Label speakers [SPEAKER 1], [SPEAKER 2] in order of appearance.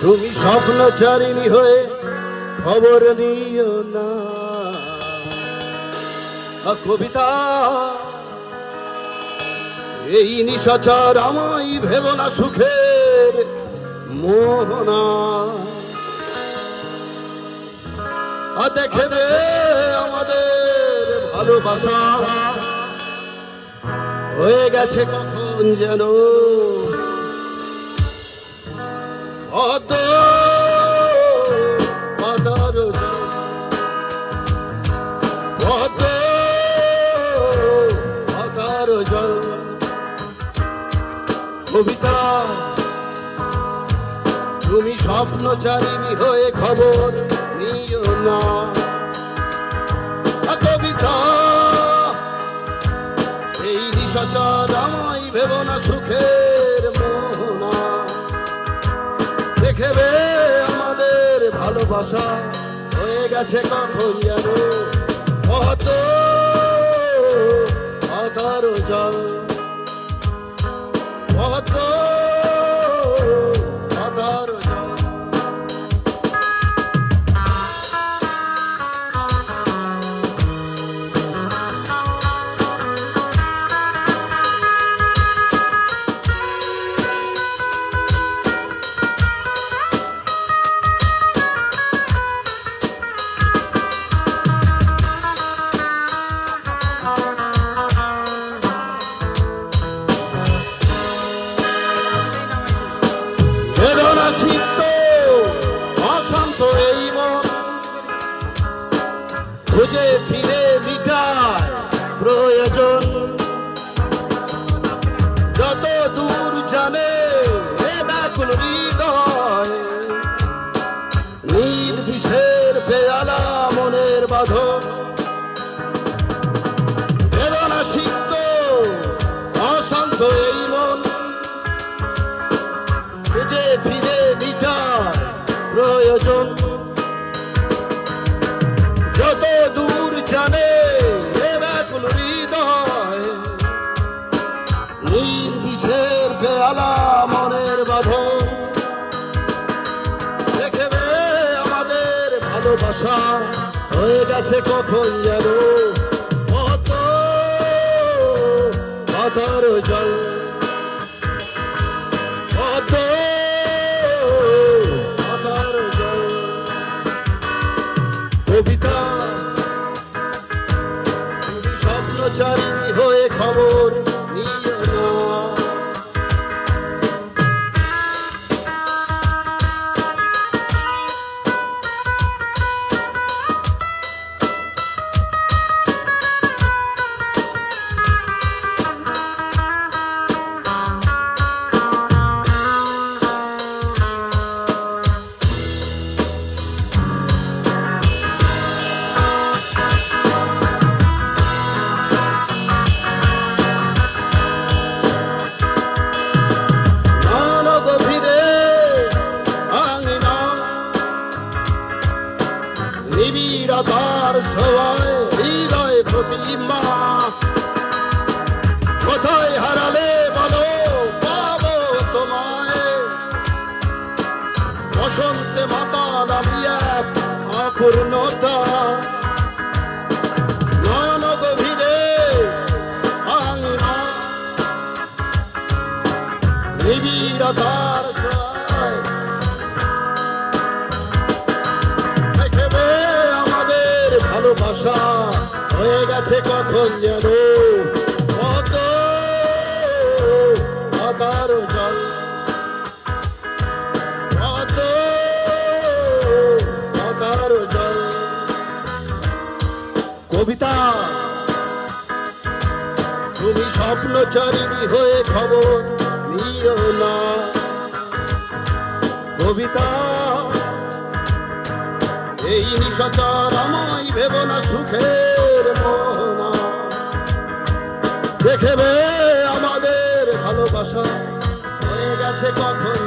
[SPEAKER 1] তুমি স্বপ্নচারিণী হয়ে খবর নিও না। কবিতা এই নিশাচার আমায় ভেব না সুখের মোহনা। দেখবে আমাদের ভালোবাসা হয়ে গেছে কখন যেন কবিতা তুমি স্বপ্নচারিণী হয়ে খবর নিও না। কবিতা এই নিশাচার আমায় ভেব না সুখের মোহনা। দেখবে আমাদের ভালোবাসা হয়ে গেছে কখন যেন অতর জল। অশান্ত এই মন খুঁজে ফিরে মিটায় প্রয়োজন। যত দূর জানে ব্যাকুল হৃদয় নীল বিষের পেয়ালা মনের বাঁধন। বেদনা সিক্ত অশান্ত এই মন খুঁজে ফিরে মিটায় প্রয়োজন। যত দূর জানে ব্যাকুল হৃদয় নীল বিষের পেয়ালা মনের বাঁধন। দেখবে আমাদের ভালোবাসা হয়ে গেছে কখন যেন অতর জল। কবিতা তুমি স্বপ্নচারিণী হয়ে খবর নিও না। নিবিড়তার সবাই হৃদয় প্রতিমা কোথায় হারালে বলো পাবো তোমায়। বসন্তে মাতা দাঁড়িয়ে অপূর্ণতা নয়ন গভীরে আঙিনা নিবিড়তার ভালোবাসা হয়ে গেছে কখন যেন অতর জল। অতর জল। কবিতা তুমি স্বপ্নচারিণী হয়ে খবর নিও না। কবিতা এই নিশাচার আমায় ভেব না সুখের মোহনা। দেখবে আমাদের ভালোবাসা হয়ে গেছে কখন